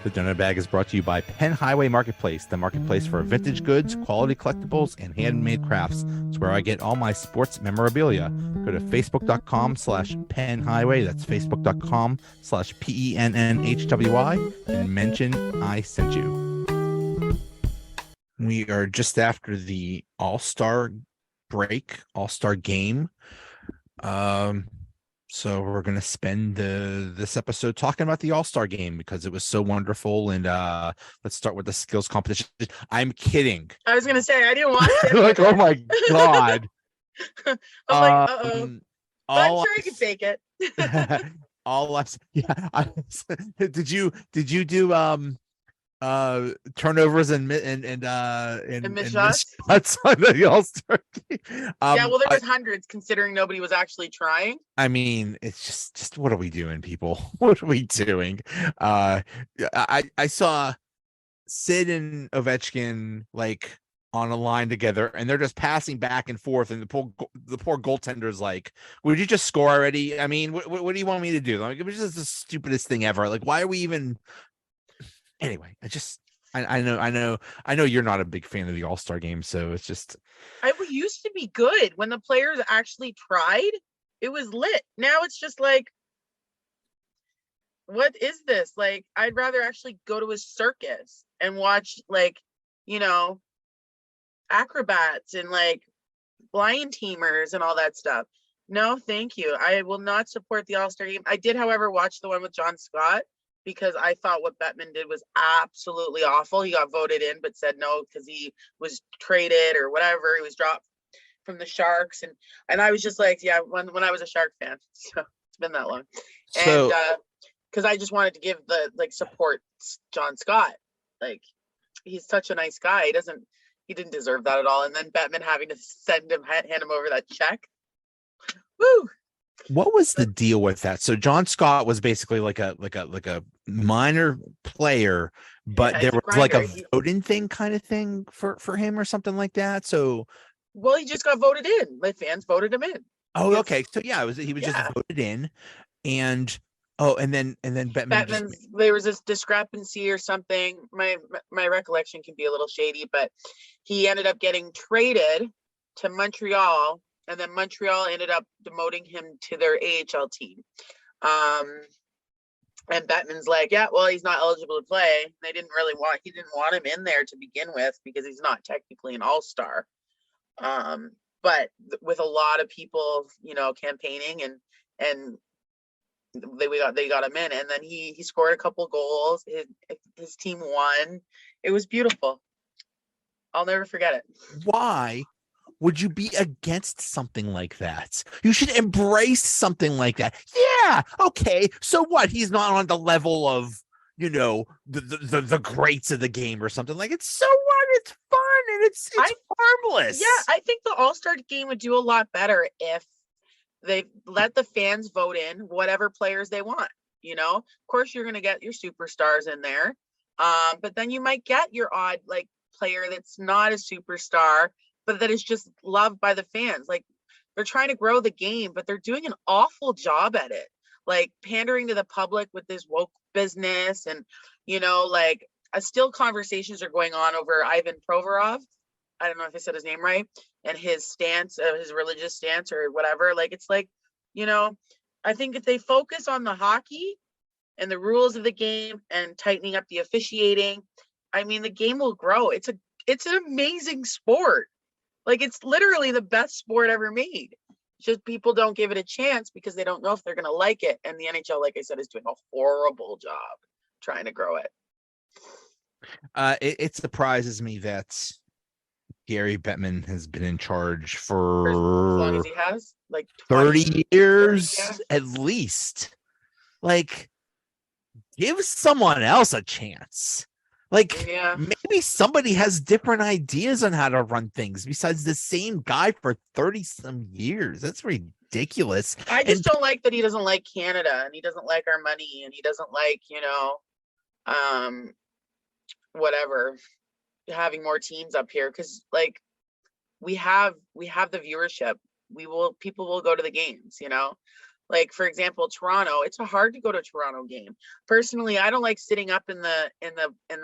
The Donut Bag is brought to you by Penn Highway Marketplace, the marketplace for vintage goods, quality collectibles, and handmade crafts. It's where I get all my sports memorabilia. Go to facebook.com/Penn Highway. That's facebook.com/PENNHWY and mention I sent you. We are just after the All-Star break, All-Star game. So we're gonna spend this episode talking about the All-Star game because it was so wonderful. And let's start with the skills competition. I'm kidding. I was gonna say I didn't watch it. Like, oh my god. I'm like, uh-oh. But I'm sure I can fake it. Did you do turnovers and missed shots on the All-Star game? Yeah, well, there was hundreds considering nobody was actually trying. I mean, it's just what are we doing, people? What are we doing? I saw Sid and Ovechkin like on a line together, and they're just passing back and forth, and the poor goaltender's like, "Would you just score already? I mean, what do you want me to do? Like, it was just the stupidest thing ever. Like, why are we even?" Anyway, I know you're not a big fan of the All-Star game, so it's just We used to be good when the players actually tried. It was lit. Now it's just like, what is this? Like, I'd rather actually go to a circus and watch, like, acrobats and like blind teamers and all that stuff. No, thank you. I will not support the All-Star game. I did, however, watch the one with John Scott, because I thought what Bettman did was absolutely awful. He got voted in, but said no because he was traded or whatever. He was dropped from the Sharks. And I was just like, yeah, when I was a Shark fan. So it's been that long. And because I just wanted to give the support John Scott. Like, he's such a nice guy. He didn't deserve that at all. And then Bettman having to hand him over that check. Woo! What was the deal with that? So John Scott was basically like a minor player, but there was like a voting thing kind of thing for him or something like that. So, well, he just got voted in. Like, fans voted him in. Oh, okay. So yeah, he was just voted in, and then Bettman there was this discrepancy or something. My recollection can be a little shady, but he ended up getting traded to Montreal. And then Montreal ended up demoting him to their AHL team. And Bettman's like, yeah, well, he's not eligible to play. He didn't want him in there to begin with because he's not technically an all-star. But with a lot of people, campaigning and they got him in, and then he scored a couple goals. His team won. It was beautiful. I'll never forget it. Why would you be against something like that? You should embrace something like that. Yeah, okay. So what? He's not on the level of, the greats of the game or something. Like, it's so what? It's fun and it's harmless. Yeah, I think the All-Star game would do a lot better if they let the fans vote in whatever players they want. Of course, you're going to get your superstars in there. But then you might get your odd, like, player that's not a superstar, but that is just loved by the fans. Like, they're trying to grow the game, but they're doing an awful job at it. Like, pandering to the public with this woke business, and still conversations are going on over Ivan Provorov. I don't know if I said his name right, and his stance, his religious stance or whatever. Like, it's like, I think if they focus on the hockey and the rules of the game and tightening up the officiating, I mean, the game will grow. It's an amazing sport. Like, it's literally the best sport ever made. Just people don't give it a chance because they don't know if they're going to like it. And the NHL, like I said, is doing a horrible job trying to grow it. It surprises me that Gary Bettman has been in charge for as long as he has, like 30 years at least. Like, give someone else a chance. Like, maybe somebody has different ideas on how to run things besides the same guy for 30 some years. That's ridiculous. I just don't like that he doesn't like Canada, and he doesn't like our money, and he doesn't like, whatever, having more teams up here. Cause like we have the viewership. People will go to the games, Like, for example, Toronto, it's hard to go to a Toronto game. Personally, I don't like sitting up in the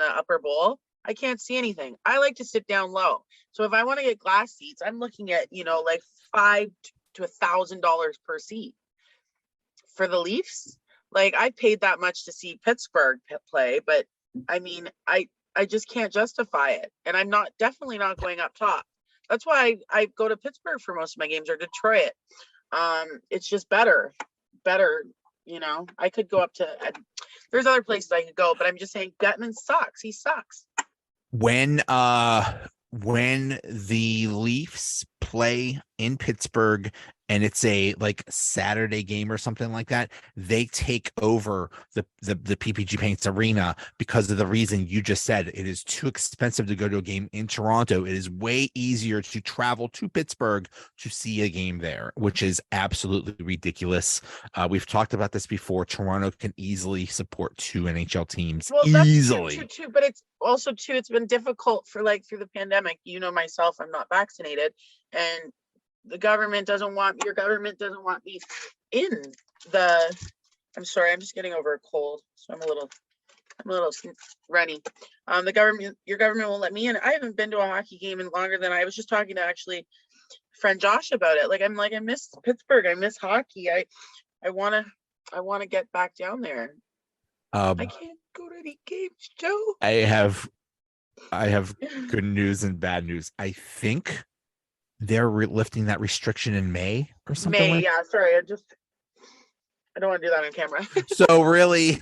upper bowl. I can't see anything. I like to sit down low. So if I want to get glass seats, I'm looking at, like $500 to $1,000 per seat. For the Leafs, like, I paid that much to see Pittsburgh play, but I mean, I just can't justify it. And I'm definitely not going up top. That's why I go to Pittsburgh for most of my games, or Detroit. It's just better. I could go up to, there's other places I could go, but I'm just saying Bettman sucks. He sucks. When the Leafs play in Pittsburgh and it's a like Saturday game or something like that, they take over the PPG Paints Arena because of the reason you just said. It is too expensive to go to a game in Toronto. It is way easier to travel to Pittsburgh to see a game there, which is absolutely ridiculous. We've talked about this before. Toronto can easily support 2 NHL teams. Well, that's easily. true too, but it's also too, it's been difficult for through the pandemic. Myself, I'm not vaccinated, and your government doesn't want me in the, I'm sorry, I'm just getting over a cold, so I'm a little runny. Your government won't let me in. I haven't been to a hockey game in longer than, I was just talking to actually friend Josh about it. I miss Pittsburgh. I miss hockey. I want to get back down there. I can't go to any games, Joe. I have good news and bad news. I think they're lifting that restriction in May or something. Yeah. Sorry, I don't want to do that on camera. So really,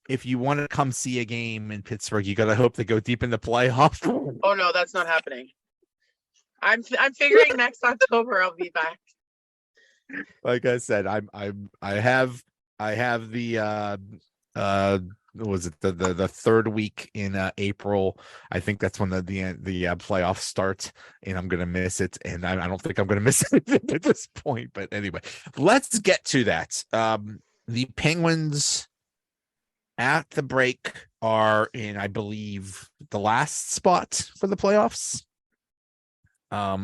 if you want to come see a game in Pittsburgh, you gotta hope they go deep in the playoffs. Oh no, that's not happening. I'm figuring next October I'll be back. Like I said, I have the was it the third week in April? I think that's when the playoffs start, and I'm gonna miss it, and I don't think I'm gonna miss it at this point. But anyway, let's get to that. The Penguins at the break are in, I believe, the last spot for the playoffs. I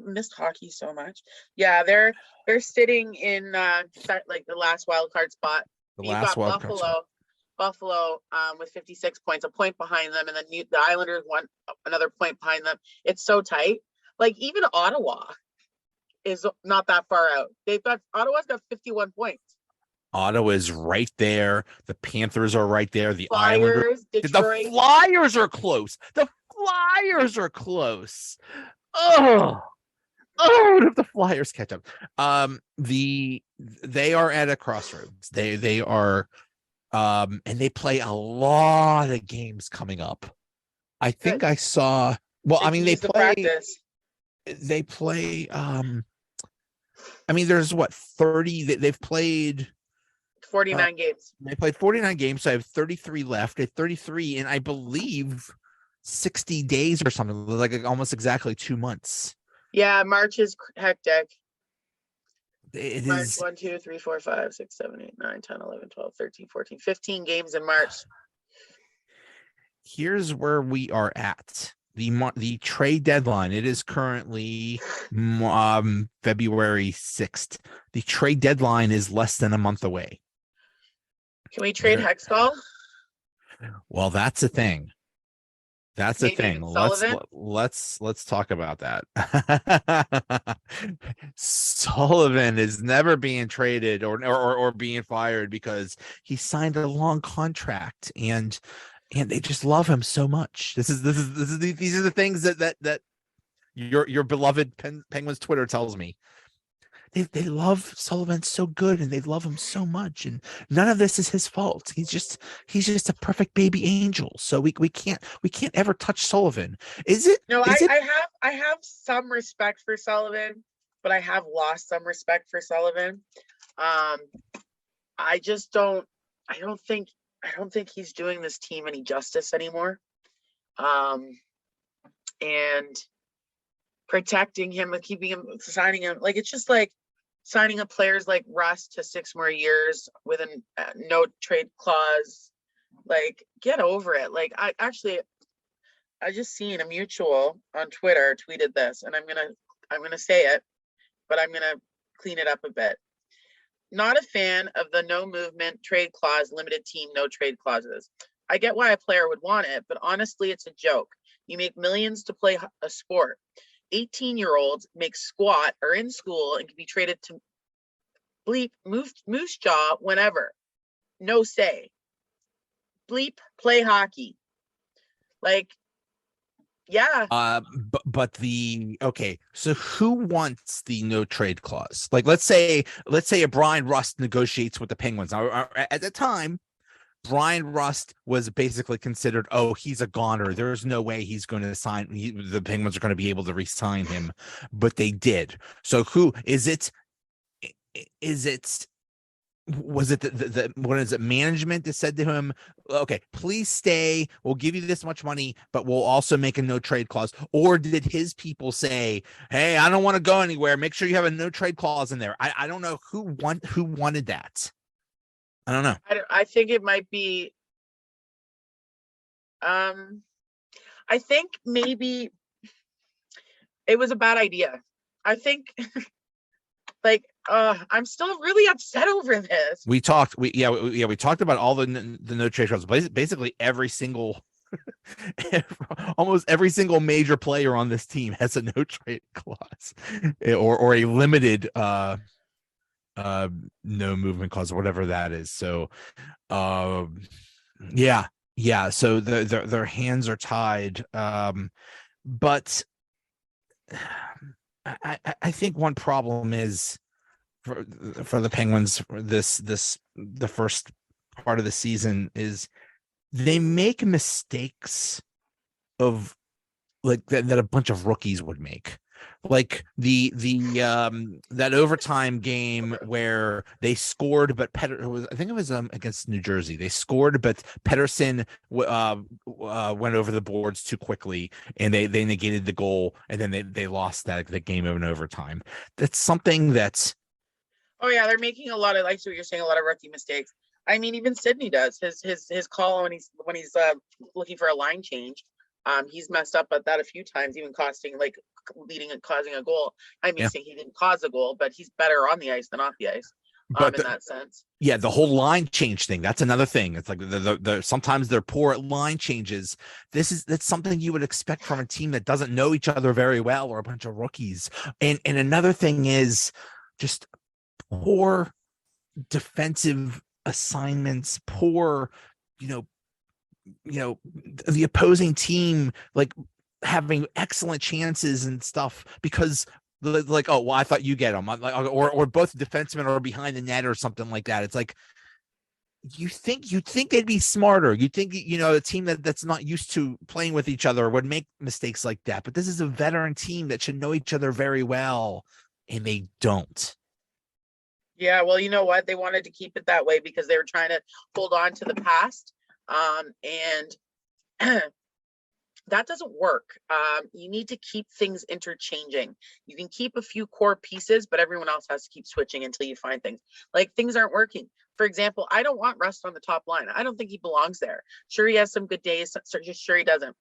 missed hockey so much. Yeah, they're sitting in the last wild card spot. You've got Buffalo with 56 points, a point behind them, and then the Islanders another point behind them. It's so tight. Even Ottawa is not that far out. Ottawa's got 51 points. Ottawa is right there. The Panthers are right there. The Flyers, Islanders, Detroit. The Flyers are close. The Flyers are close. Oh, if the Flyers catch up. They are at a crossroads. They are, and they play a lot of games coming up. I think I saw. Well, I mean, they play. I mean, there's 30. They've played 49 games. They played 49 games, so I have 33 left. At 33, and I believe 60 days or something, almost exactly 2 months. Yeah, March is hectic. March is 1, 2, 3, 4, 5, 6, 7, 8, 9, 10, 11, 12, 13, 14, 15 games in March. Here's where we are at. The trade deadline. It is currently February 6th. The trade deadline is less than a month away. Can we trade Hextall? Well, that's a thing. That's the thing. Let's talk about that. Sullivan is never being traded or being fired because he signed a long contract, and they just love him so much. These are the things that your beloved Penguins Twitter tells me. They love Sullivan so good, and they love him so much, and none of this is his fault. He's just a perfect baby angel. So we can't ever touch Sullivan. Is it? No, I have some respect for Sullivan, but I have lost some respect for Sullivan. I don't think he's doing this team any justice anymore. And protecting him and keeping him, signing him, it's just signing up players like Russ to 6 more years with a no trade clause. Get over it. I just seen a mutual on Twitter tweeted this, and I'm gonna say it. but I'm going to clean it up a bit. Not a fan of the no movement trade clause, limited team, no trade clauses. I get why a player would want it, but honestly, it's a joke. You make millions to play a sport. 18-year-olds make squat, are in school, and can be traded to bleep Moose Jaw whenever. No say. Bleep play hockey. Like, yeah. But okay, so who wants the no trade clause? Like, let's say a Brian Rust negotiates with the Penguins. Now, at the time, Brian Rust was basically considered, oh, he's a goner. There's no way he's going to sign. The Penguins are going to be able to re-sign him, but they did. So who is it? Is it? Was it the what is it, management that said to him, okay, please stay, we'll give you this much money, but we'll also make a no trade clause? Or did his people say, hey, I don't want to go anywhere, make sure you have a no trade clause in there? I don't know who wanted that. I don't know. I think it might be I think maybe it was a bad idea. I think like I'm still really upset over this. We talked about all the no trade clauses. Basically every single almost every single major player on this team has a no trade clause or a limited no movement clause, or whatever that is. So yeah, so their hands are tied. But I think one problem is for the Penguins the first part of the season is they make mistakes of like that a bunch of rookies would make. Like the that overtime game where they scored, but I think it was against New Jersey. They scored, but Pettersson went over the boards too quickly, and they negated the goal, and then they lost that game in overtime. That's something that's. Oh yeah, they're making a lot of, like what you're saying, a lot of rookie mistakes. I mean, even Sidney does his call when he's looking for a line change. He's messed up at that a few times, even leading and causing a goal. I mean, saying he didn't cause a goal, but he's better on the ice than off the ice. In that sense. Yeah, the whole line change thing, that's another thing. It's like sometimes they're poor at line changes. That's something you would expect from a team that doesn't know each other very well, or a bunch of rookies. And another thing is just poor defensive assignments, poor, the opposing team like having excellent chances and stuff because like, oh, well, I thought you get them, or both defensemen are behind the net or something like that. It's like you'd think they'd be smarter. You'd think, a team that's not used to playing with each other would make mistakes like that. But this is a veteran team that should know each other very well, and they don't. Yeah, well, you know what? They wanted to keep it that way because they were trying to hold on to the past. And that doesn't work. You need to keep things interchanging. You can keep a few core pieces, but everyone else has to keep switching until you find things. Like, things aren't working. For example, I don't want Rust on the top line. I don't think he belongs there. Sure, he has some good days. Sure, he doesn't.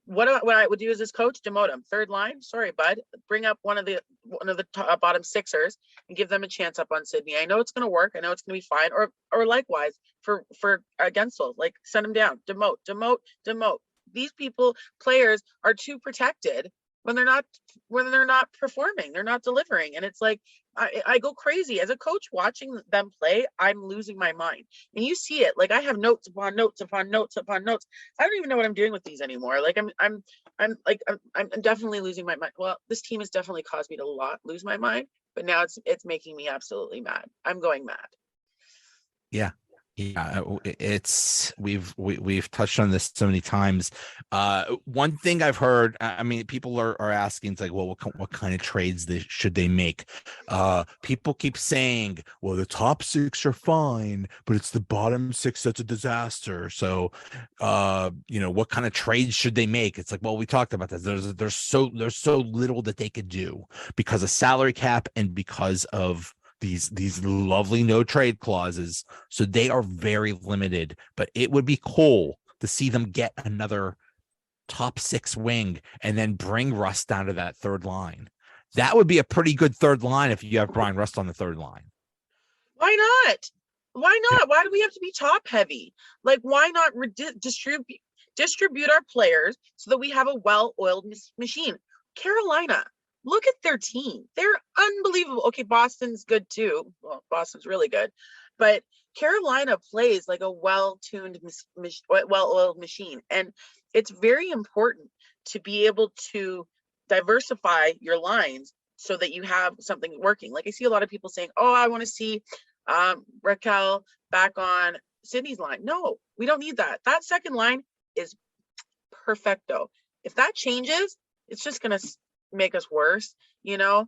What I would do as his coach, demote him. Third line, sorry, bud. Bring up one of the top, bottom sixers and give them a chance up on Sidney. I know it's going to work. I know it's going to be fine. Or likewise for Gensel, like, send him down. Demote. These players are too protected when they're not performing. They're not delivering, and it's like I go crazy as a coach watching them play. I'm losing my mind, and you see it. Like, I have notes upon notes upon notes upon notes. I don't even know what I'm doing with these anymore. Like, I'm definitely losing my mind. Well, this team has definitely caused me to lose my mind, but now it's making me absolutely mad. I'm going mad. Yeah. It's we've touched on this so many times. One thing I've heard, I mean, people are asking, it's like, well, what kind of trades should they make? People keep saying, well, the top six are fine, but it's the bottom six that's a disaster. So, what kind of trades should they make? It's like, well, we talked about this. There's so little that they could do because of salary cap and because of these lovely no trade clauses. So they are very limited, but it would be cool to see them get another top six wing and then bring Rust down to that third line. That would be a pretty good third line if you have Brian Rust on the third line. Why not? Why not? Why do we have to be top heavy? Like, why not distribute our players so that we have a well-oiled machine? Carolina, look at their team. They're unbelievable. Okay, Boston's good too. Well, Boston's really good, but Carolina plays like a well-tuned, well-oiled machine. And it's very important to be able to diversify your lines so that you have something working. Like I see a lot of people saying, oh, I want to see Raquel back on Sydney's line. No, we don't need that. That second line is perfecto. If that changes, it's just going to make us worse, you know?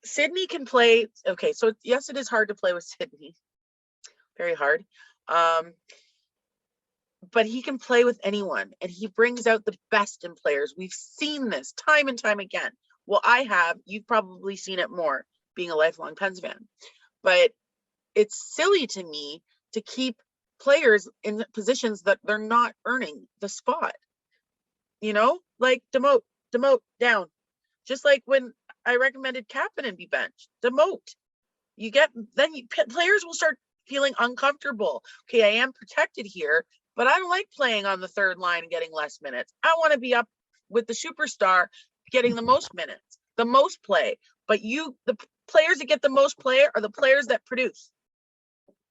Sydney can play. Okay, so yes, it is hard to play with Sydney. Very hard. But he can play with anyone, and he brings out the best in players. We've seen this time and time again. Well, I have. You've probably seen it more, being a lifelong Pens fan. But it's silly to me to keep players in positions that they're not earning the spot. You know, like demote down. Just like when I recommended Kapanen be benched, demote. Players will start feeling uncomfortable. Okay, I am protected here, but I don't like playing on the third line and getting less minutes. I want to be up with the superstar getting the most minutes, the most play. But the players that get the most play are the players that produce.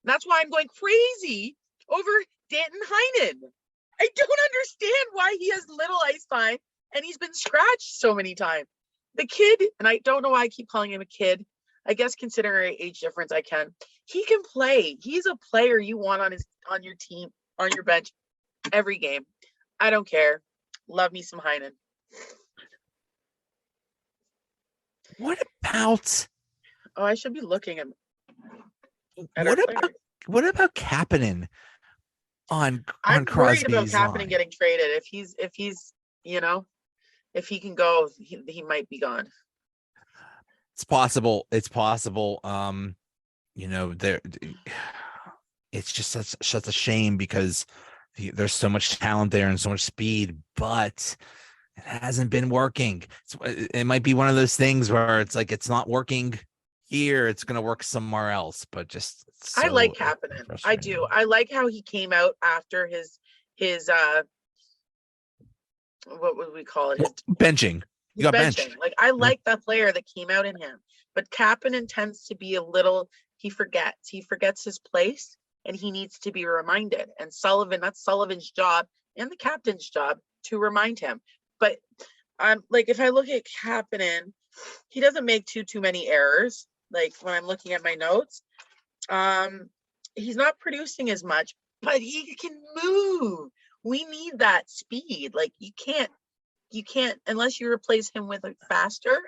That's why I'm going crazy over Danton Heinen. I don't understand why he has little ice time and he's been scratched so many times. The kid, and I don't know why I keep calling him a kid. I guess considering our age difference, I can. He can play. He's a player you want on your team, on your bench every game. I don't care. Love me some Heinen. What about? Oh, I should be looking at what about Kapanen on I'm Crosby's worried about Kapanen line? getting traded. If he's if he can go, he might be gone. It's possible. There. It's just such a shame because there's so much talent there and so much speed, but it hasn't been working. It might be one of those things where it's like it's not working here, it's going to work somewhere else. But just I like Kapanen. I do. I like how he came out after his what would we call it? Benching. You got benched. Like I like that player that came out in him. But Kapanen tends to be a little. He forgets his place, and he needs to be reminded. And that's Sullivan's job and the captain's job to remind him. But like if I look at Kapanen, he doesn't make too many errors. Like when I'm looking at my notes, he's not producing as much, but he can move. We need that speed. Like you can't unless you replace him with a faster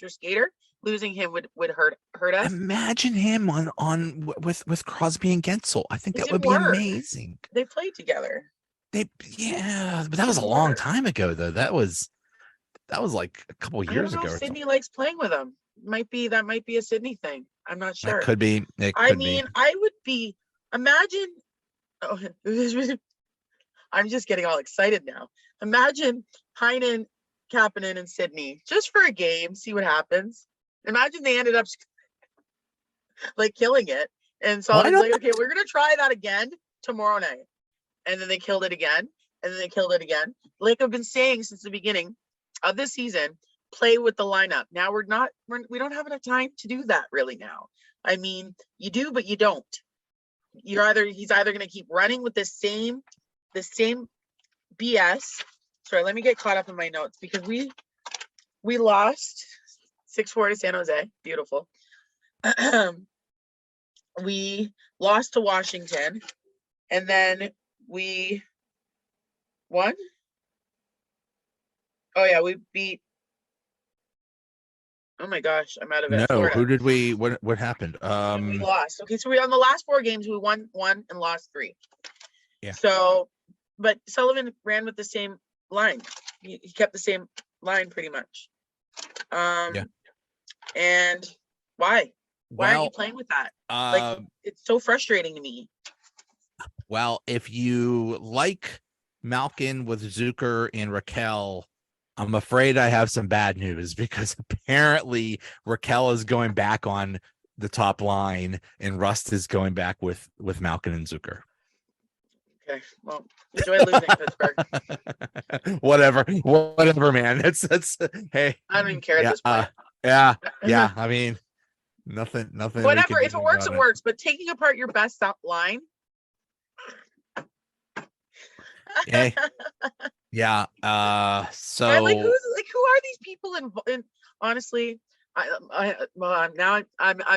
skater. Losing him would hurt us. Imagine him on with Crosby and Gensel. I think that would be amazing. They played together. But that was a long time ago though. That was like a couple of years ago. Sydney likes playing with him. That might be a Sydney thing. I'm not sure. It could be. I would be. Imagine. Oh, I'm just getting all excited now. Imagine Heinen, Kapanen, and Sydney just for a game. See what happens. Imagine they ended up like killing it, and so it's like, okay, we're gonna try that again tomorrow night, and then they killed it again, and then they killed it again. Like I've been saying since the beginning of this season, play with the lineup. Now we don't have enough time to do that really now. I mean, you do, but you don't. He's either going to keep running with the same BS. Sorry, let me get caught up in my notes because we lost 6-4 to San Jose. Beautiful. We lost to Washington, and then we won. Oh yeah, we beat. Oh my gosh, I'm out of it. No, Florida. who did we? What happened? We lost. Okay, so we on the last 4 games we won 1 and lost 3. Yeah. So, but Sullivan ran with the same line. He kept the same line pretty much. Yeah. And why? Why aren't you playing with that? Like it's so frustrating to me. Well, if you like Malkin with Zucker and Raquel, I'm afraid I have some bad news because apparently Raquel is going back on the top line and Rust is going back with Malkin and Zucker. Okay, well, enjoy losing, Pittsburgh. whatever, man. That's hey. I don't even care at this point. Yeah. I mean, nothing. Whatever. If it works, it works. But taking apart your best line. Hey. Yeah. So who are these people in honestly, I'm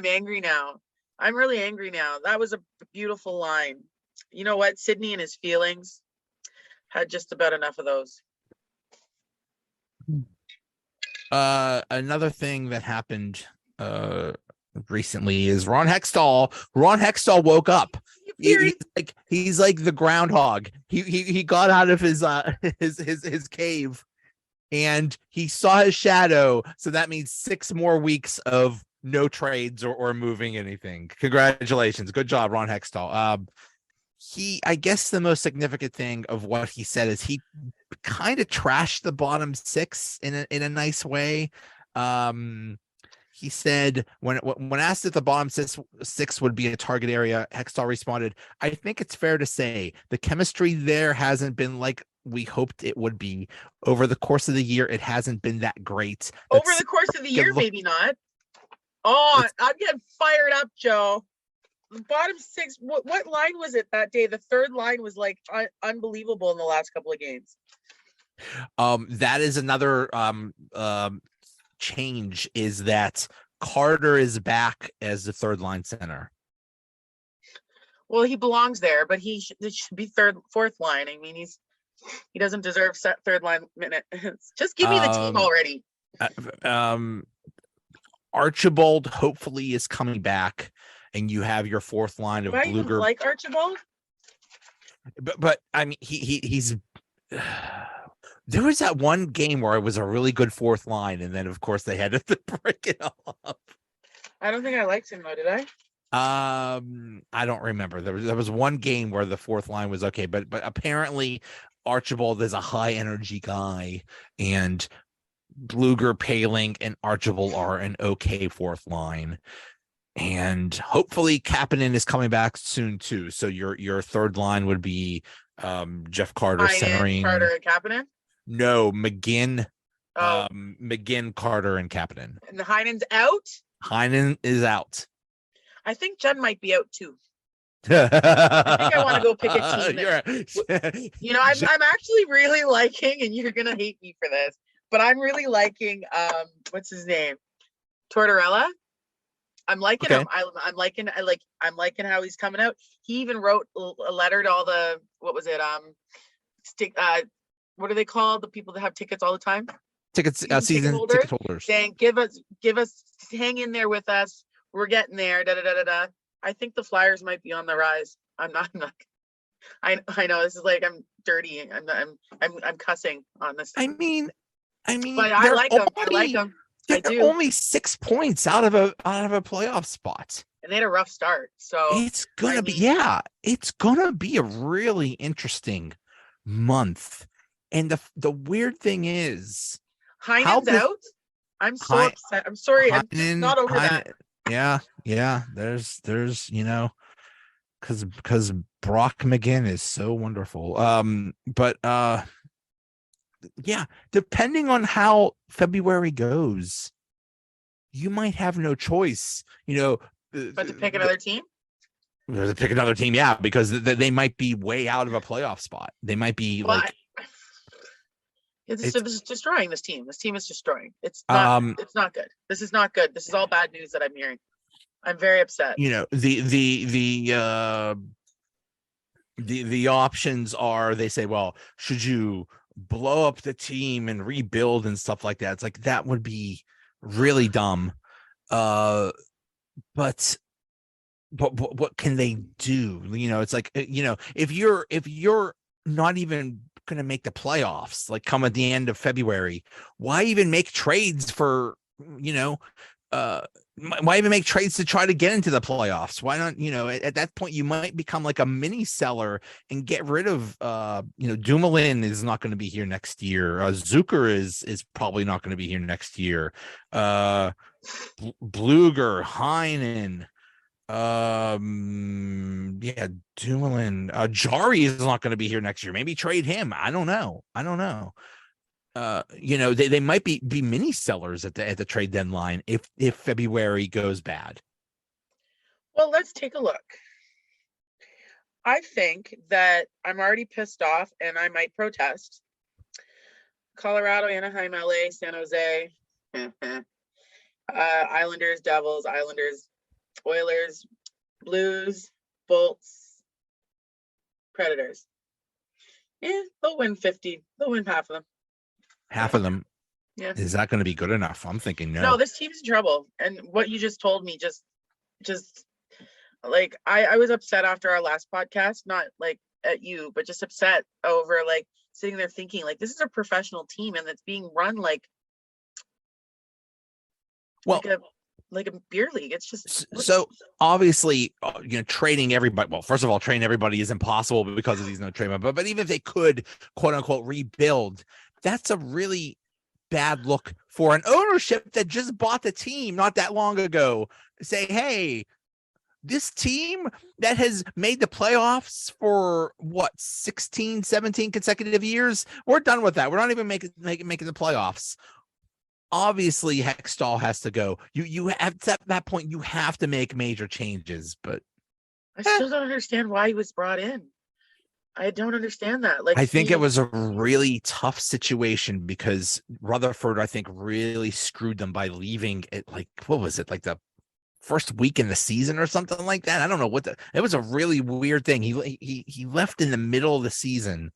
angry now. I'm really angry now. That was a beautiful line. You know what? Sidney and his feelings had just about enough of those. Another thing that happened recently is Ron Hextall woke up. He's like the groundhog. He got out of his cave and he saw his shadow. So that means 6 more weeks of no trades or moving anything. Congratulations. Good job, Ron Hextall. I guess the most significant thing of what he said is he kind of trashed the bottom 6 in a nice way. He said when asked if the bottom six would be a target area, Hextall responded, "I think it's fair to say the chemistry there hasn't been like we hoped it would be. Over the course of the year, it hasn't been that great. Over the course of the year, maybe not. Oh, I'm getting fired up, Joe. The bottom 6, what line was it that day? The third line was like unbelievable in the last couple of games. That is another change, is that Carter is back as the third line center. Well, he belongs there, but it should be fourth line. I mean, he doesn't deserve third line minute. Just give me the team already. Archibald hopefully is coming back, and you have your fourth line of Bluger. You like Archibald? But I mean, he's. There was that one game where it was a really good fourth line, and then of course they had to break it up. I don't think I liked him though, did I? I don't remember. There was one game where the fourth line was okay, but apparently Archibald is a high energy guy, and Bluger, Paling, and Archibald are an okay fourth line. And hopefully Kapanen is coming back soon too. So your third line would be Jeff Carter centering. Carter and Kapanen? No, McGinn, McGinn, Carter, and Kapanen. And the Heinen's out? Heinen is out. I think Jen might be out too. I think I want to go pick a team. You know, I'm actually really liking, and you're gonna hate me for this, but I'm really liking what's his name? Tortorella. I'm liking him. I'm liking how he's coming out. He even wrote a letter to all the what are they called? The people that have tickets all the time? Season ticket holders. Saying, give us, hang in there with us. We're getting there. I think the Flyers might be on the rise. I'm not. I know this is like I'm dirty. I'm cussing on this. I mean, but I like them. I like them. They're only 6 points out of a playoff spot, and they had a rough start. So it's gonna be a really interesting month. And the weird thing is, Heinen's out. I'm so upset. I'm sorry. I'm just not over that. Yeah. There's because Brock McGinn is so wonderful. But yeah, depending on how February goes, you might have no choice, but to pick another team. To pick another team, yeah, because they might be way out of a playoff spot. They might be This is destroying this team. This team is destroying. It's not good. This is not good. This is all bad news that I'm hearing. I'm very upset. The options are, they say, well, should you blow up the team and rebuild and stuff like that? It's like, that would be really dumb. But what can they do? It's like, if you're not even going to make the playoffs, like come at the end of February, why even make trades for why even make trades to try to get into the playoffs? Why not, at that point you might become like a mini seller and get rid of Dumoulin is not going to be here next year. Zucker is probably not going to be here next year. Bluger, Heinen, Dumoulin, Jari is not going to be here next year. Maybe trade him. I don't know. They might be mini sellers at the trade deadline if February goes bad. Well, let's take a look. I think that I'm already pissed off and I might protest. Colorado, Anaheim, LA, San Jose, Islanders, Devils, Islanders, Oilers, Blues, Bolts, Predators. They'll win 50. They'll win half of them. Half of them. Yeah. Is that going to be good enough? I'm thinking no. No, this team's in trouble. And what you just told me just like I was upset after our last podcast, not like at you, but just upset over like sitting there thinking like this is a professional team and it's being run like a beer league. It's just so obviously, trading everybody. Well, first of all, trading everybody is impossible because of these no trade. But even if they could, quote unquote, rebuild, that's a really bad look for an ownership that just bought the team not that long ago. Say, hey, this team that has made the playoffs for 16, 17 consecutive years, we're done with that. We're not even making the playoffs. Obviously, Hextall has to go. You have at that point you have to make major changes, but I still don't understand why he was brought in. I don't understand that. Like, I think it was a really tough situation because Rutherford, I think, really screwed them by leaving it. Like, what was it? Like the first week in the season or something like that. I don't know it was a really weird thing. He left in the middle of the season,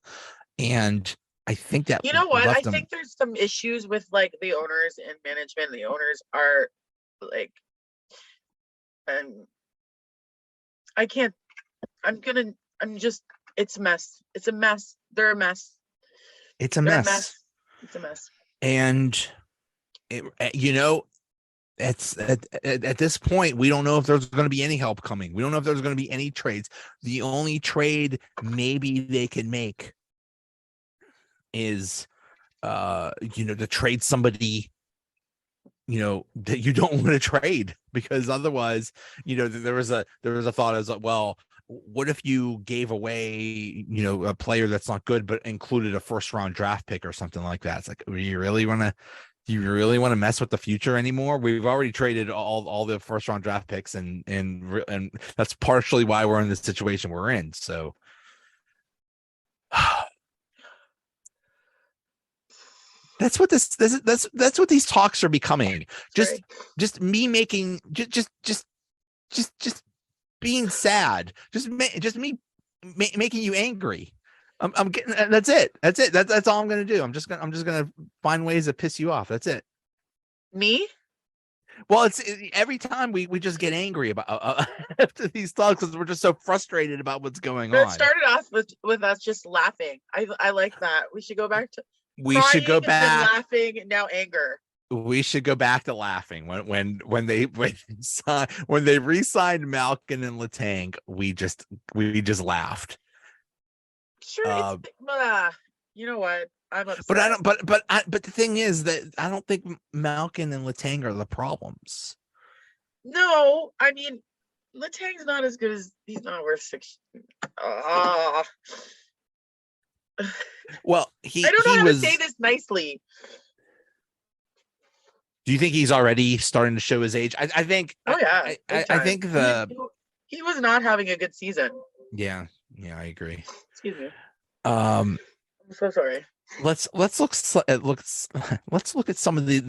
and I think that I think there's some issues with like the owners and management. The owners are like, and it's a mess. It's a mess. They're a mess. It's a mess. It's a mess. And it's at this point, we don't know if there's going to be any help coming. We don't know if there's going to be any trades. The only trade maybe they can make is to trade somebody that you don't want to trade, because otherwise there was a thought as well, what if you gave away a player that's not good but included a first round draft pick or something like that? It's like, do you really want to mess with the future anymore? We've already traded all the first round draft picks, and that's partially why we're in the situation we're in. So that's what that's what these talks are becoming. Just me making just being sad. Just me making you angry. I'm getting. That's it. That's all I'm gonna do. I'm just gonna find ways to piss you off. That's it. Me? Well, it's every time we just get angry about after these talks because we're just so frustrated about what's going on. It started off with us just laughing. I like that. We should go back to. We should go back laughing and now anger. We should go back to laughing when they re-signed Malkin and Letang. We just laughed. Sure, you know what? I'm upset. But I don't. But the thing is that I don't think Malkin and Letang are the problems. No, I mean Letang's not as good as he's not worth 6. Well, I don't know how to say this nicely. Do you think he's already starting to show his age? I think. Oh yeah, I think he was not having a good season. Yeah, I agree. Excuse me. I'm so sorry. Let's look at some of the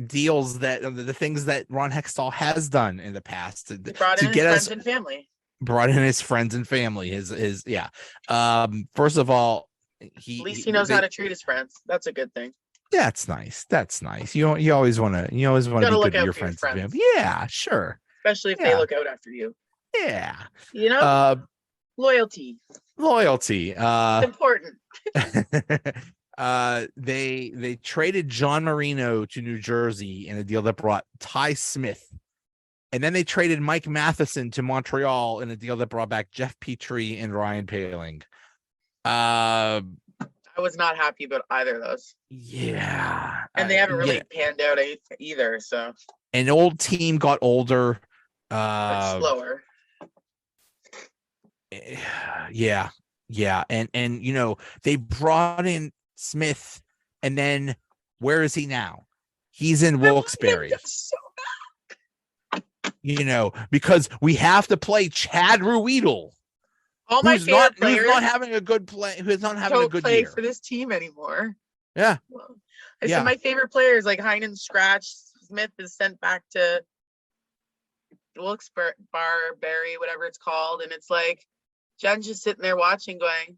deals that the things that Ron Hextall has done in the past to get us friends and family. Brought in his friends and family. His first of all, at least he knows how to treat his friends. That's a good thing. That's nice. You always want to be good to your friends and family. Yeah, sure. Especially if they look out after you. Yeah. Loyalty. It's important. They traded John Marino to New Jersey in a deal that brought Ty Smith. And then they traded Mike Matheson to Montreal in a deal that brought back Jeff Petrie and Ryan Poehling. I was not happy about either of those. Yeah. And they haven't really panned out either. So an old team got older. But slower. Yeah. And you know, they brought in Smith, and then where is he now? He's in Wilkes-Barre. So you know, because we have to play Chad Ruedel. All my favorite players who's not having a good play, who's not having a good play year for this team anymore. Yeah. I said my favorite players like Heinen scratch. Smith is sent back to Wilkes-Barre, whatever it's called, and it's like Jen's just sitting there watching, going,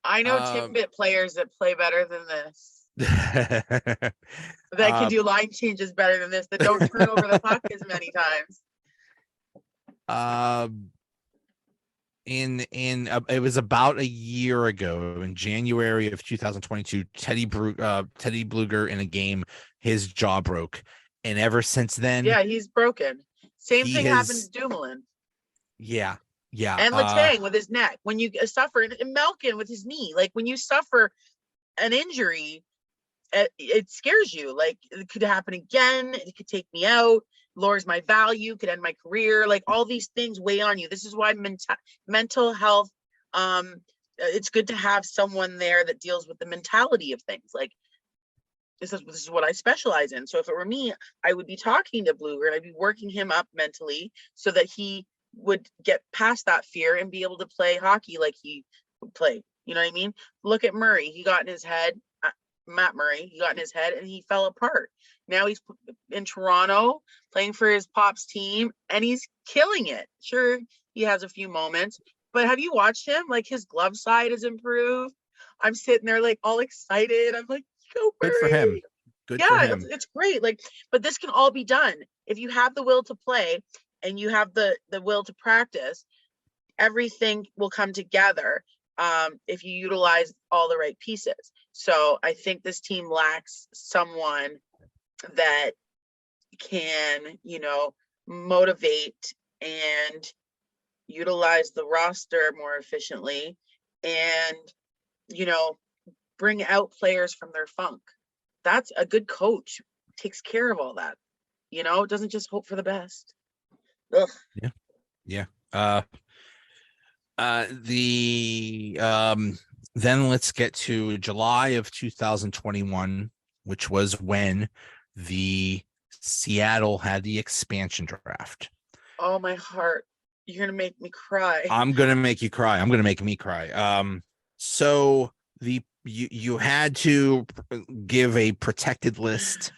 I know Timbit players that play better than this. That can do line changes better than this, that don't turn over the puck as many times. It was about a year ago in January of 2022, Teddy Bluger in a game, his jaw broke, and ever since then, he's broken. Same thing happened to Dumoulin. Yeah. And Letang with his neck. When you suffer, and Malkin with his knee, like when you suffer an injury, it scares you. Like it could happen again. It could take me out, lowers my value, could end my career. Like all these things weigh on you. This is why mental health. It's good to have someone there that deals with the mentality of things. Like this is what I specialize in. So if it were me, I would be talking to Bluger and I'd be working him up mentally so that he would get past that fear and be able to play hockey like he would play. You know what I mean? Look at Murray. He got in his head. Matt Murray, he got in his head and he fell apart. Now he's in Toronto playing for his Pops team and he's killing it. Sure, he has a few moments, but have you watched him? Like his glove side has improved. I'm sitting there like all excited. I'm like, go Murray. Good for him. Good for him. It's great. Like, but this can all be done if you have the will to play and you have the will to practice. Everything will come together if you utilize all the right pieces. So I think this team lacks someone that can, motivate and utilize the roster more efficiently and, bring out players from their funk. That's a good coach, takes care of all that, doesn't just hope for the best. Ugh. Yeah. Then let's get to July of 2021, which was when the Seattle had the expansion draft. Oh, my heart. You're going to make me cry. I'm going to make you cry. I'm going to make me cry. So you had to give a protected list,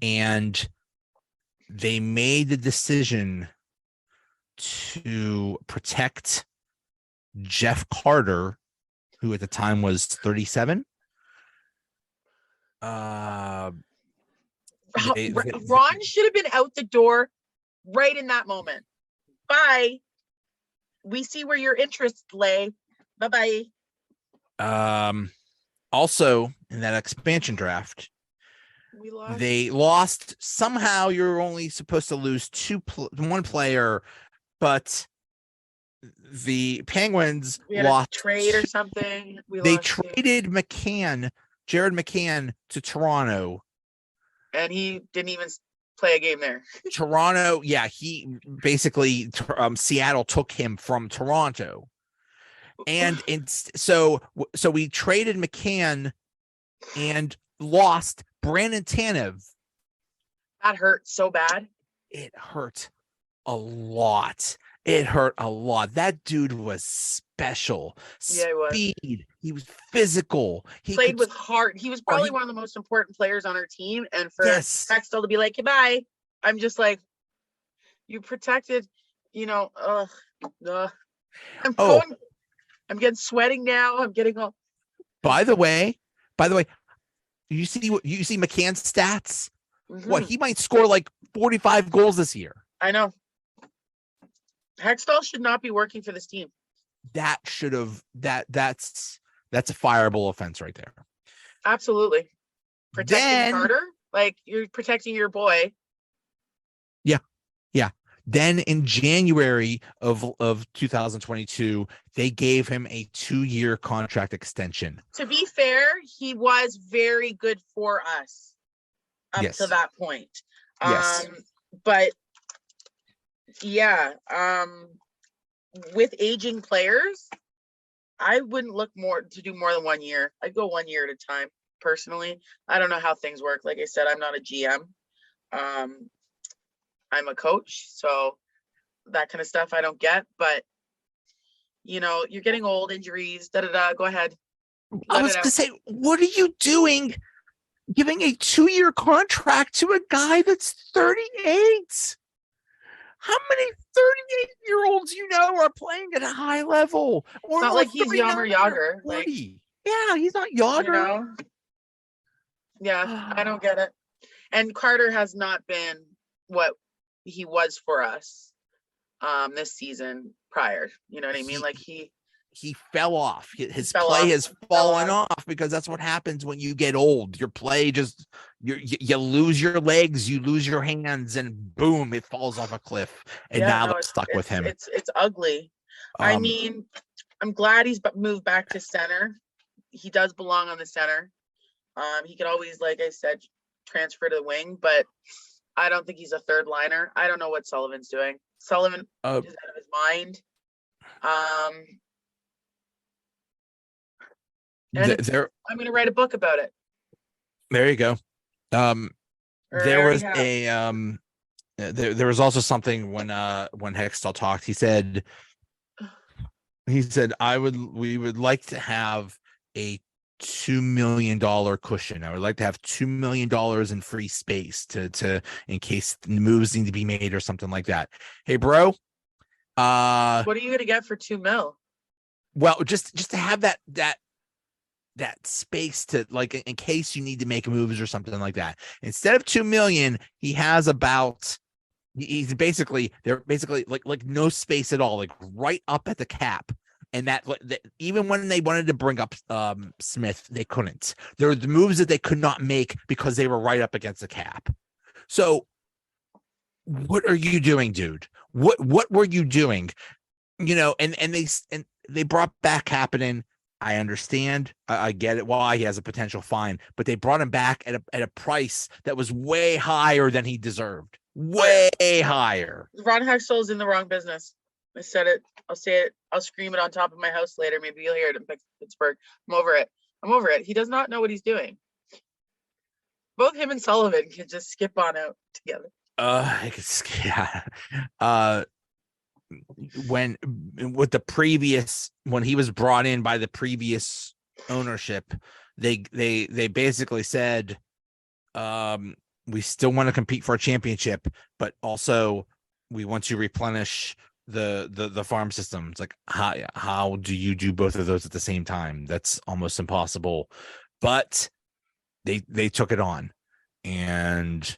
and they made the decision to protect Jeff Carter, who at the time was 37. Ron should have been out the door right in that moment. Bye. We see where your interests lay. Bye-bye. Also, in that expansion draft, they lost. Somehow you're only supposed to lose one player, but the Penguins lost trade or something. They traded Jared McCann to Toronto, and he didn't even play a game there. Toronto, he basically Seattle took him from Toronto, and so we traded McCann and lost Brandon Tanev. That hurt so bad. It hurt a lot. That dude was special. Yeah, he was. Speed. He was physical. He played with heart. He was probably one of the most important players on our team. And for Hextall to be like, goodbye, I'm just like, you protected, I'm getting sweating now. I'm getting all. By the way, you see McCann's stats? Mm-hmm. What, he might score like 45 goals this year. I know. Hextall should not be working for this team. That's That's a fireable offense right there. Absolutely. Protecting Then, Carter, like you're protecting your boy. yeah, yeah. Then in January of 2022, they gave him a 2-year contract extension. To be fair, he was very good for us up to Yes. that point. Yes. But yeah, with aging players, I wouldn't look to do more than 1 year. I'd go 1 year at a time personally. I don't know how things work. Like I said, I'm not a GM. I'm a coach, so that kind of stuff I don't get, but you're getting old, injuries, Go ahead. I was going to say, what are you doing giving a 2-year contract to a guy that's 38? How many 38-year-olds are playing at a high level? It's not like he's Yammer Yager. Like, yeah, he's not Yager. Yeah, I don't get it. And Carter has not been what he was for us this season prior. You know what I mean? Like he fell off. His fell play off. has fallen off because that's what happens when you get old. Your play just you lose your legs, you lose your hands, and boom, it falls off a cliff. And now they're stuck with him. It's ugly. I mean, I'm glad he's moved back to center. He does belong on the center. He could always, like I said, transfer to the wing, but I don't think he's a third liner. I don't know what Sullivan's doing. Sullivan is out of his mind. And I'm going to write a book about it. There you go. There was there was also something when Hextall talked. He said we would like to have a $2 million cushion. I would like to have $2 million in free space to in case moves need to be made or something like that. Hey, bro. What are you gonna get for $2 million? Well, just to have that space to, like, in case you need to make moves or something like that. Instead of $2 million, he has about they're basically like no space at all, like right up at the cap. And that even when they wanted to bring up Smith, they couldn't. There were the moves that they could not make because they were right up against the cap. So what are you doing, dude? What were you doing? And they brought back Kapanen. I understand. I get it why he has a potential fine, but they brought him back at a price that was way higher than he deserved. Way higher. Ron Hextall's in the wrong business. I said it. I'll say it. I'll scream it on top of my house later. Maybe you'll hear it in Pittsburgh. I'm over it. He does not know what he's doing. Both him and Sullivan can just skip on out together. When he was brought in by the previous ownership, they basically said, we still want to compete for a championship, but also we want to replenish the farm system. It's like, how do you do both of those at the same time? That's almost impossible. But they took it on, and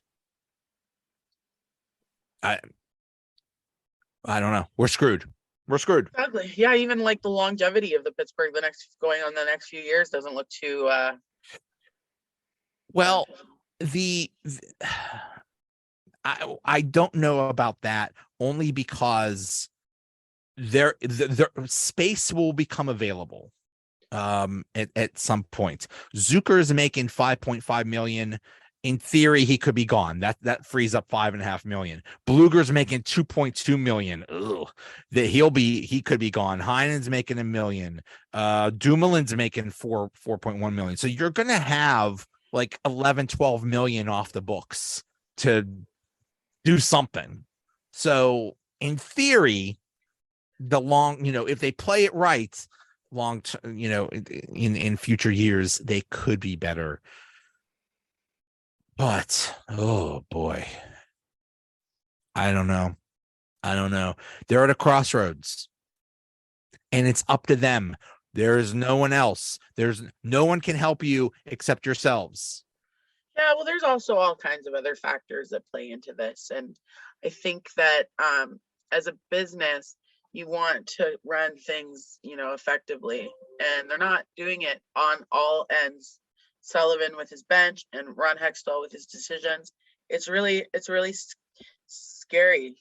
I don't know. We're screwed. Exactly. Yeah, even like the longevity of the Pittsburgh the next few years doesn't look too well. I don't know about that, only because their space will become available at some point. Zucker is making $5.5 million. In theory, he could be gone. That frees up $5.5 million. Bluger's making $2.2 million. He could be gone. Heinen's making $1 million. Dumoulin's making $4.1 million. So you're gonna have like 11, 12 million off the books to do something. So in theory, if they play it right, in future years, they could be better. But oh boy, I don't know. They're at a crossroads, and it's up to them. There is no one else. There's no one can help you except yourselves. Yeah, well, there's also all kinds of other factors that play into this. And I think that as a business, you want to run things, effectively, and they're not doing it on all ends. Sullivan with his bench and Ron Hextall with his decisions. It's really scary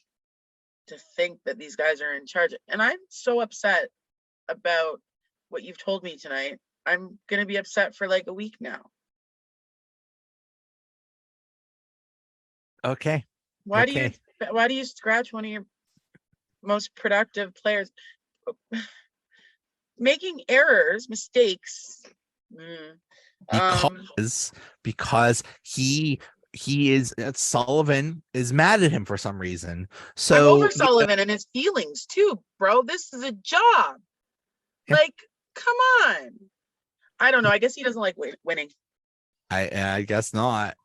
to think that these guys are in charge. And I'm so upset about what you've told me tonight. I'm going to be upset for like a week now. Okay. Why do you scratch one of your most productive players? Making mistakes. Because he is Sullivan is mad at him for some reason. So I'm over Sullivan and his feelings too, bro. This is a job. Yeah. Like, come on. I don't know. I guess he doesn't like winning. I guess not.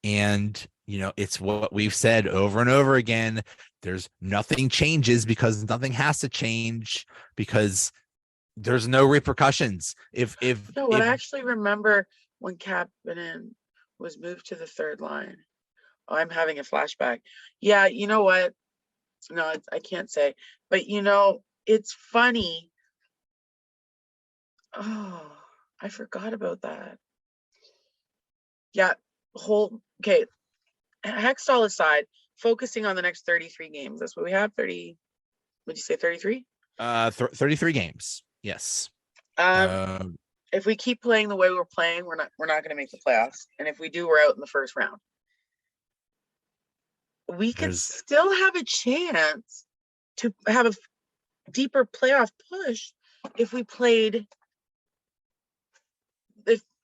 And it's what we've said over and over again. There's nothing changes because nothing has to change because there's no repercussions. I actually remember when Kapanen was moved to the third line. Oh, I'm having a flashback. Yeah, you know what? No, I can't say. But it's funny. Oh, I forgot about that. Yeah, okay. Hextall aside, focusing on the next 33 games. That's what we have. 30. Would you say 33? 33 games. Yes. If we keep playing the way we're playing, we're not going to make the playoffs. And if we do, we're out in the first round. We could still have a chance to have a deeper playoff push if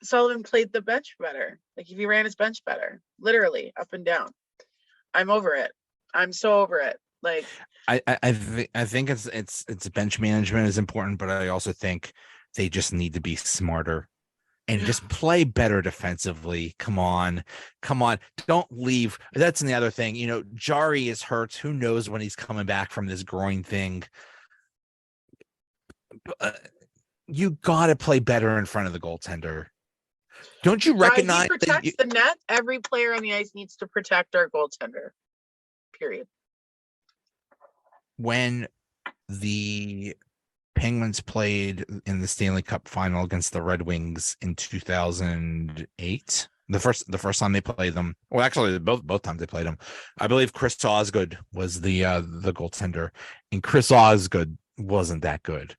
Sullivan played the bench better. Like if he ran his bench better, literally up and down. I'm over it. I'm so over it. Like I think it's bench management is important, but I also think they just need to be smarter and just play better defensively. Come on. Don't leave. That's the other thing. Jari is hurt. Who knows when he's coming back from this groin thing? You got to play better in front of the goaltender. Don't you recognize he protects the net? Every player on the ice needs to protect our goaltender. Period. When the Penguins played in the Stanley Cup final against the Red Wings in 2008, the first time they played them, well, actually both times they played them, I believe Chris Osgood was the goaltender, and Chris Osgood wasn't that good,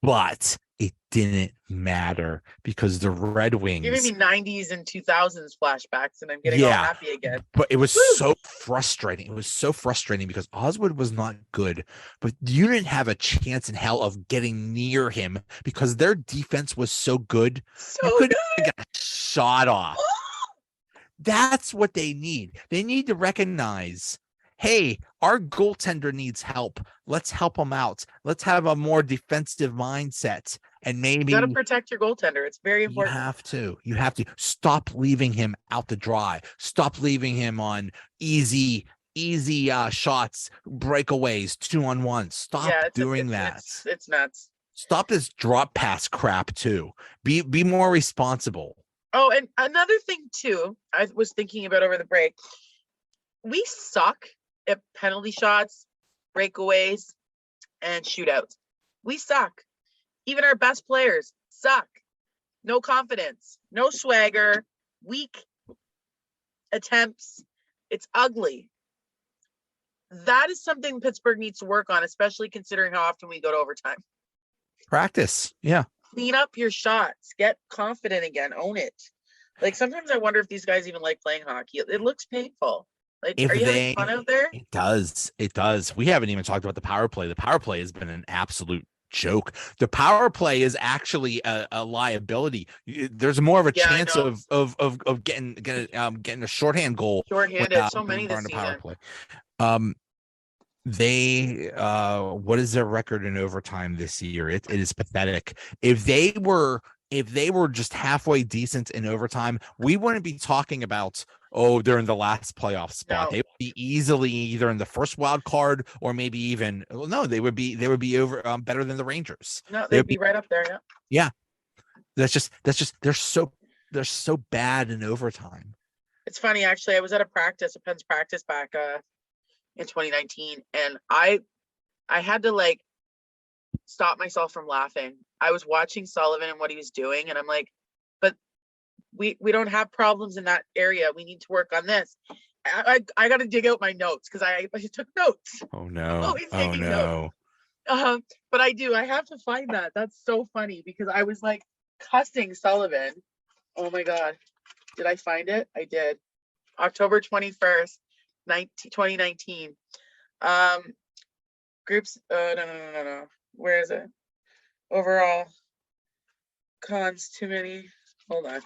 but it didn't matter because the Red Wings. You're giving me 90s and 2000s flashbacks, and I'm getting all happy again. But it was so frustrating. It was so frustrating because Osgood was not good, but you didn't have a chance in hell of getting near him because their defense was so good. You couldn't get a shot off. That's what they need. They need to recognize, hey, our goaltender needs help. Let's help him out. Let's have a more defensive mindset. And maybe you got to protect your goaltender. It's very important. You have to stop leaving him out to dry. Stop leaving him on easy shots, breakaways, 2-on-1. Stop doing that. It's nuts. Stop this drop pass crap too. Be more responsible. Oh, and another thing too, I was thinking about over the break. We suck at penalty shots, breakaways, and shootouts. We suck. Even our best players suck. No confidence, no swagger, weak attempts. It's ugly. That is something Pittsburgh needs to work on, especially considering how often we go to overtime. Practice. Yeah. Clean up your shots. Get confident again. Own it. Like sometimes I wonder if these guys even like playing hockey. It looks painful. Like, are you having fun out there? It does. We haven't even talked about the power play. The power play has been an absolute joke. The power play is actually a liability. There's more of a chance of getting a shorthand goal. Shorthanded, so many this season. Power play. They what is their record in overtime this year? It is pathetic. If they were just halfway decent in overtime, we wouldn't be talking about, they're in the last playoff spot. No. They would be easily either in the first wild card or maybe even they would be over better than the Rangers. No, they'd be right up there. Yeah. That's just they're so bad in overtime. It's funny, actually. I was at a Pens practice back in 2019, and I I had to like stop myself from laughing. I was watching Sullivan and what he was doing, and I'm like, but we don't have problems in that area. We need to work on this. I got to dig out my notes because I took notes. Oh I'm no. always Oh taking notes. no. But I have to find that. That's so funny because I was like cussing Sullivan. Oh my God. Did I find it? I did. October 21st, 2019. Groups, no. Where is it? Overall cons, too many. Hold on.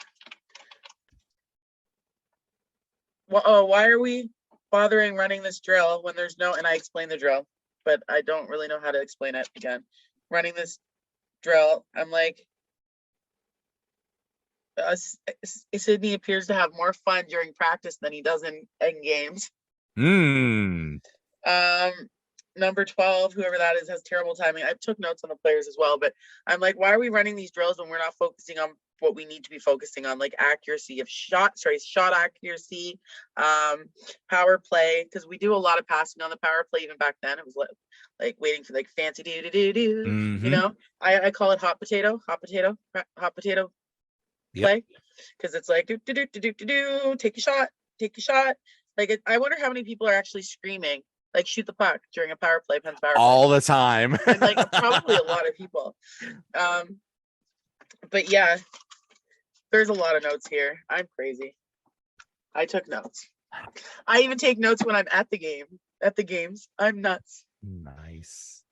Well, why are we bothering running this drill when there's no, and I explained the drill, but I don't really know how to explain it again. Running this drill, I'm like, Sydney appears to have more fun during practice than he does in games. Number 12, whoever that is, has terrible timing. I took notes on the players as well, but I'm like, why are we running these drills when we're not focusing on what we need to be focusing on, like accuracy of shot accuracy, power play, because we do a lot of passing on the power play. Even back then, it was like waiting for like fancy do. You know, I call it hot potato play, because it's like do take a shot. Like I wonder how many people are actually screaming like shoot the puck during a power play, Penn's power play. All the time. And like probably a lot of people. But yeah, there's a lot of notes here. I'm crazy. I took notes. I even take notes when I'm at the games. I'm nuts. Nice.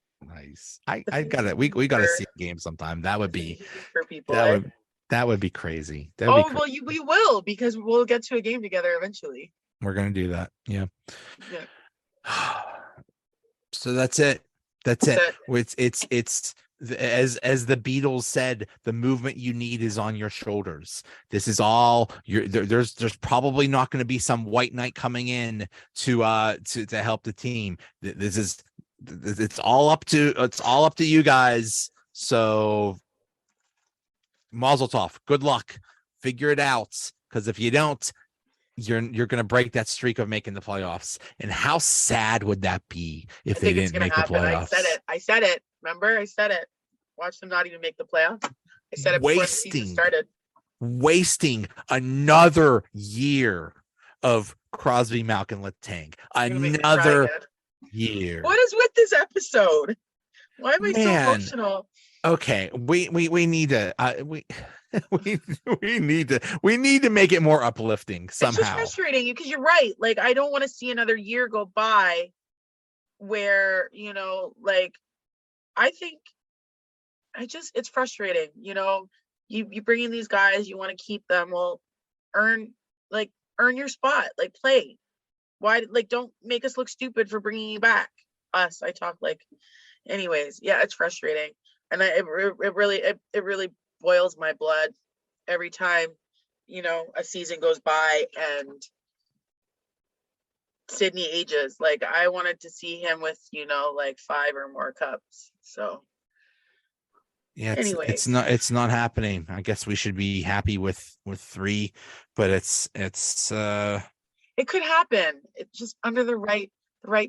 I got it. We got to see a game sometime. That would be for people. That would be crazy. Well, we will, because we'll get to a game together eventually. We're gonna do that. Yeah. So that's it. It's as the Beatles said, the movement you need is on your shoulders. This is all there's probably not going to be some white knight coming in to help the team. It's all up to you guys. So mazel tov. Good luck. Figure it out, because if you don't, you're going to break that streak of making the playoffs. And how sad would that be if they didn't make the playoffs? I said it. Remember, I said it. Watch them not even make the playoffs. I said it before the season started. Wasting another year of Crosby, Malkin, Letang. Another year. What is with this episode? Why am I so emotional? Okay, we need to we need to make it more uplifting somehow. It's just frustrating because you're right. Like, I don't want to see another year go by where, you know, like, I think it's frustrating. You know, you bring in these guys, you want to keep them. Well, earn your spot, like play. Why, like, don't make us look stupid for bringing you back. I talk like, anyways. Yeah, it's frustrating. And it really boils my blood every time, you know, a season goes by and Sydney ages. Like, I wanted to see him with, you know, like 5 or more cups. So yeah, it's not happening. I guess we should be happy with 3, but it could happen. It's just under the right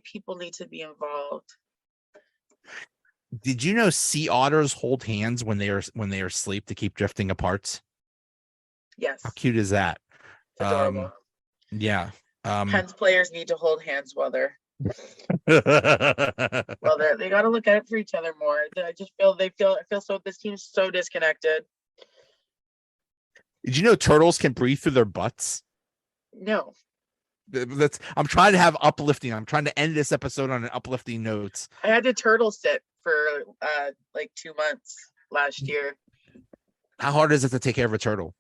people need to be involved. Did you know sea otters hold hands when they are asleep to keep drifting apart? Yes. How cute is that? Adorable. Yeah. Pens players need to hold hands while they're they got to look out for each other more. I just feel so, this team's so disconnected. Did you know turtles can breathe through their butts? No. I'm trying to have uplifting. I'm trying to end this episode on an uplifting note. I had to turtle sit for like 2 months last year. How hard is it to take care of a turtle?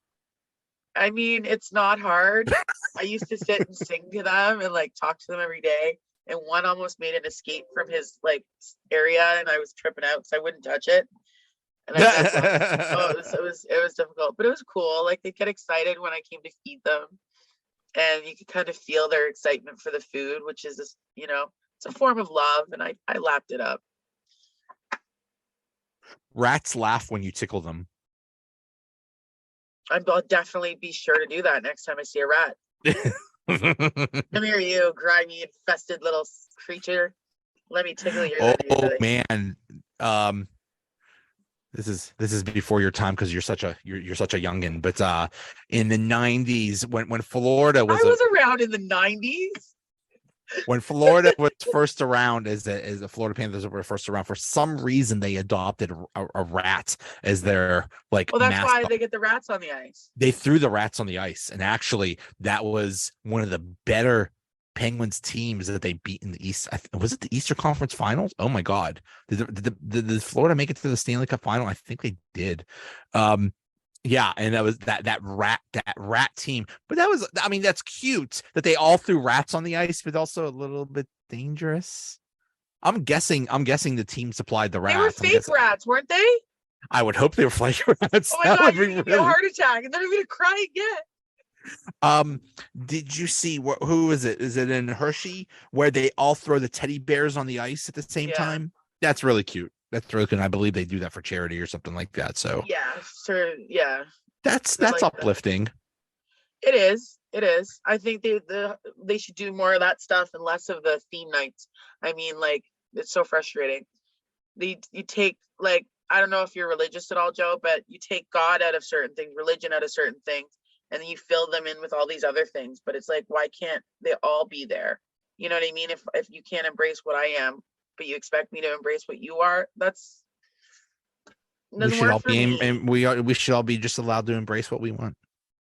I mean, it's not hard. I used to sit and sing to them and like talk to them every day. And one almost made an escape from his like area, and I was tripping out because I wouldn't touch it. And it was difficult, but it was cool. Like, they get excited when I came to feed them, and you could kind of feel their excitement for the food, which is this, you know, it's a form of love, and I lapped it up. Rats laugh when you tickle them. I'll definitely be sure to do that next time I see a rat. Come here, you grimy, infested little creature. Let me tickle your Oh little. man. Um, this is before your time because you're such a youngin. But in the 90s, when Florida I was was around in the 90s. when Florida was first around, as the Florida Panthers were first around, for some reason they adopted a rat as their like Well, that's why mascot. they get the rats on the ice. They threw the rats on the ice, and actually that was one of the better Penguins teams that they beat in the East. Was it the Eastern Conference Finals? Oh my God, did Florida make it to the Stanley Cup Final? I think they did. Yeah, and that was that rat team. But that was, I mean, that's cute that they all threw rats on the ice, but also a little bit dangerous. I'm guessing the team supplied the They were rats. fake rats, weren't they? I would hope they were fake rats. Oh my That God, would you're be gonna get a really. heart attack and then I'm gonna cry again. Did you see who is it? Is it in Hershey where they all throw the teddy bears on the ice at the same Yeah. time? That's really cute. That's really good. I believe they do that for charity or something like that. So Yeah, sure. Yeah. that's Like uplifting. it is. It is. I think they should do more of that stuff and less of the theme nights. I mean, like, it's so frustrating. You take, like, I don't know if you're religious at all, Joe, but you take God out of certain things, religion out of certain things, and then you fill them in with all these other things. But it's like, why can't they all be there? You know what I mean? If you can't embrace what I am, but you expect me to embrace what you are, that's We doesn't should work all for be me. and we should all be just allowed to embrace what we want.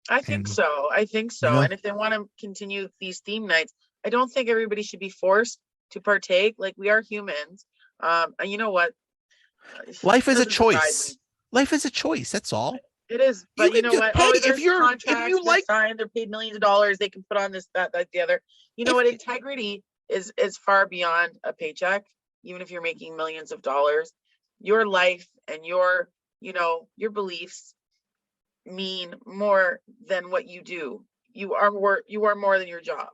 I think And so. I think you so. know, And if they want to continue these theme nights, I don't think everybody should be forced to partake. Like, we are humans. And you know what? life It is a doesn't surprise choice. me. Life is a choice. That's all. It is, You but you can know do. what? Hey, Oh, if there's you're if contracts, you they're like signed, they're paid millions of dollars, they can put on this, that, the other. You know if what? Integrity is far beyond a paycheck, even if you're making millions of dollars. Your life and your beliefs mean more than what you do. You are more than your job.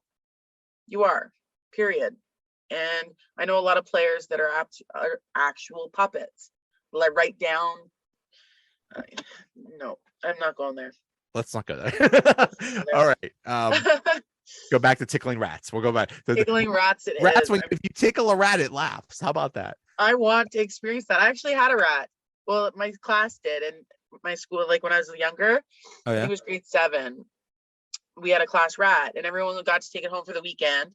You are, period. And I know a lot of players that are actual puppets. Like, write down. No, I'm not going there. let's not go there. Let's not All go right. there. Go back to tickling rats. We'll go back. Tickling rats, it Rats, is. when if you tickle a rat, it laughs. How about that? I want to experience that. I actually had a rat. Well, my class did, and my school, like when I was younger, Oh I think yeah. it was grade 7. We had a class rat, and everyone got to take it home for the weekend.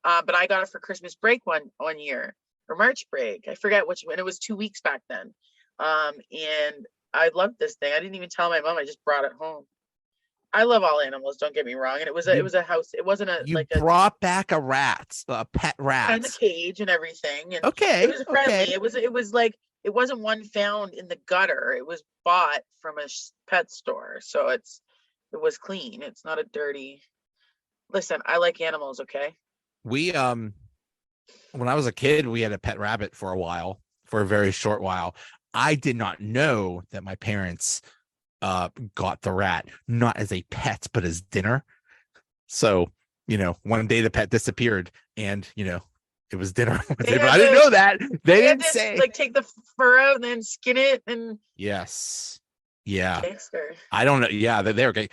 But I got it for Christmas break one year, or March break. I forget which one. It was 2 weeks back then. And I loved this thing. I didn't even tell my mom. I just brought it home. I love all animals. Don't get me wrong. And it You was a house. It wasn't you brought back a pet and the rat. cage and everything. And it Okay. was Okay. friendly. It was like, it wasn't one found in the gutter. It was bought from a pet store. So it was clean. It's not a dirty. Listen, I like animals. Okay. We when I was a kid, we had a pet rabbit for a while, for a very short while. I did not know that my parents got the rat not as a pet but as dinner. So, one day the pet disappeared and, it was dinner. But They I had didn't to know that. They they had didn't to say. like take the fur out and then skin it and Yes. Yeah. gangster. I don't know. Yeah, they were okay.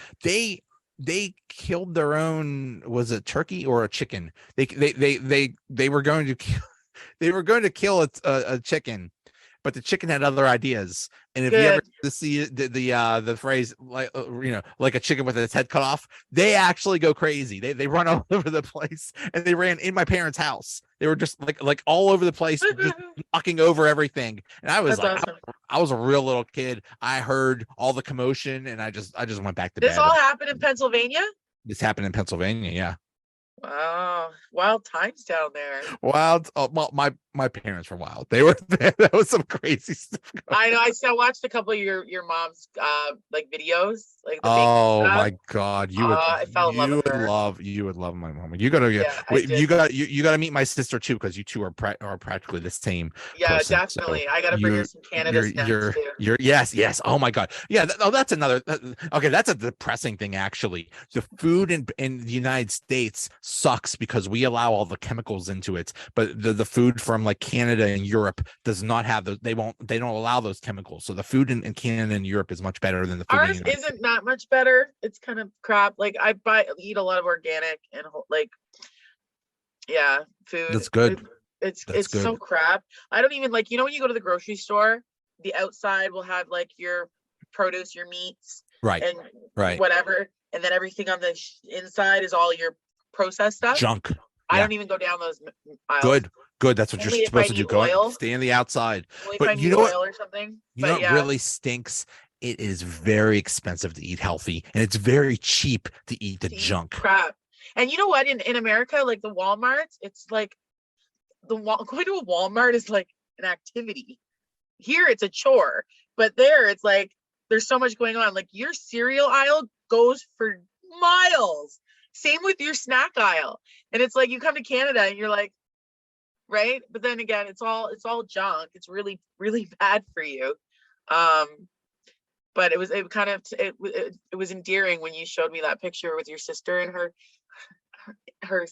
They killed their own, was it turkey or a chicken? They were going to kill, they were going to kill a chicken, but the chicken had other ideas. And if you ever Good. see the phrase like a chicken with its head cut off, they actually go crazy. They run all over the place, and they ran in my parents' house. They were just like all over the place, just knocking over everything. And I was That's like, awesome. I was a real little kid. I heard all the commotion, and I just went back to This bed. all happened in Pennsylvania? This happened in Pennsylvania. Yeah. Wow. Wild times down there. Wild. Oh, well, my parents were wild. They were that was some crazy stuff. I know. I still watched a couple of your mom's like videos, like the baking Oh stuff. my God, I fell in love with her. you would love my mama. You gotta Yeah, I wait, did. you gotta meet my sister too, because you two are practically the same Yeah, person. So definitely. I gotta bring her some Canada snacks too. you're yes. Oh my God. Yeah. That's another. Okay, that's a depressing thing actually. The food in the United States sucks because we allow all the chemicals into it, but the food from like Canada and Europe does not have those. They don't allow those chemicals. So the food in Canada and Europe is much better than the food in the Ours United States. isn't that much better. It's kind of crap. Like, eat a lot of organic and like, yeah, food. That's good. It's good. so crap. I don't even like, when you go to the grocery store, the outside will have like your produce, your meats, Right. and Right. whatever, and then everything on the inside is all your processed stuff. Junk. I Yeah. don't even go down those aisles. Good. That's what you're Only if I supposed to do. need Go oil. stay on the outside. Only if I But you need know what? oil or something. You know But what yeah, really stinks? It is very expensive to eat healthy, and it's very cheap to eat the to eat junk. crap. And you know what? In America, like the Walmarts, it's like going to a Walmart is like an activity. Here it's a chore, but there it's like there's so much going on. Like your cereal aisle goes for miles. Same with your snack aisle. And it's like you come to Canada and you're like, right? But then again, it's all junk. It's really, really bad for you. But it was endearing when you showed me that picture with your sister and her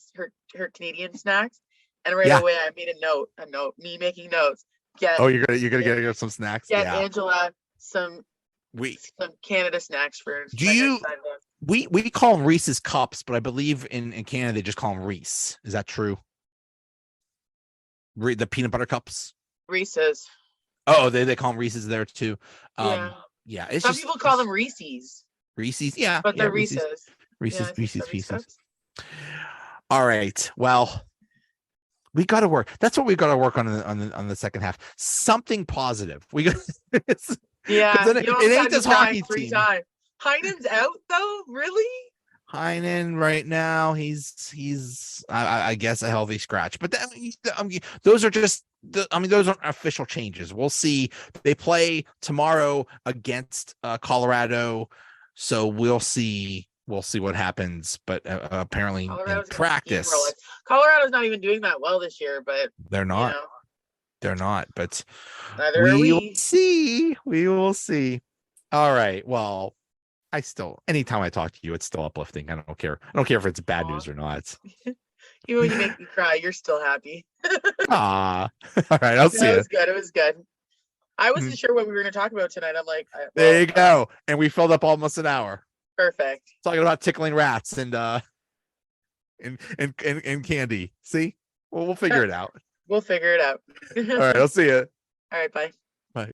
Canadian snacks. And right away I made a note, me making notes. You're gonna get some snacks. Get Yeah. Angela some Canada snacks for my next time. We call them Reese's cups, but I believe in Canada they just call them Reese. Is that true? The peanut butter cups. Reese's. Oh, they call them Reese's there too. Yeah. It's some people call them Reese's. Reese's, yeah, but they're Reese's. Reese's Pieces. All right. Well, we got to work. That's what we got to work on the second half. Something positive. We got. It ain't this hockey team. Heinen's out though. Really? Heinen right now, he's I guess a healthy scratch, but those are just those aren't official changes. We'll see. They play tomorrow against Colorado, so we'll see what happens. But apparently in practice, Colorado's not even doing that well this year. But they're not. They're not. But neither are we. We will see. All right. Well, anytime I talk to you, it's still uplifting. I don't care if it's bad news or not. Even when you make me cry, you're still happy. All right, I'll see you. It was good. I wasn't sure what we were going to talk about tonight. I'm like, there you go. And we filled up almost an hour. Perfect. Talking about tickling rats and candy. See? Well, we'll figure it out. We'll figure it out. All right, I'll see you. All right, bye.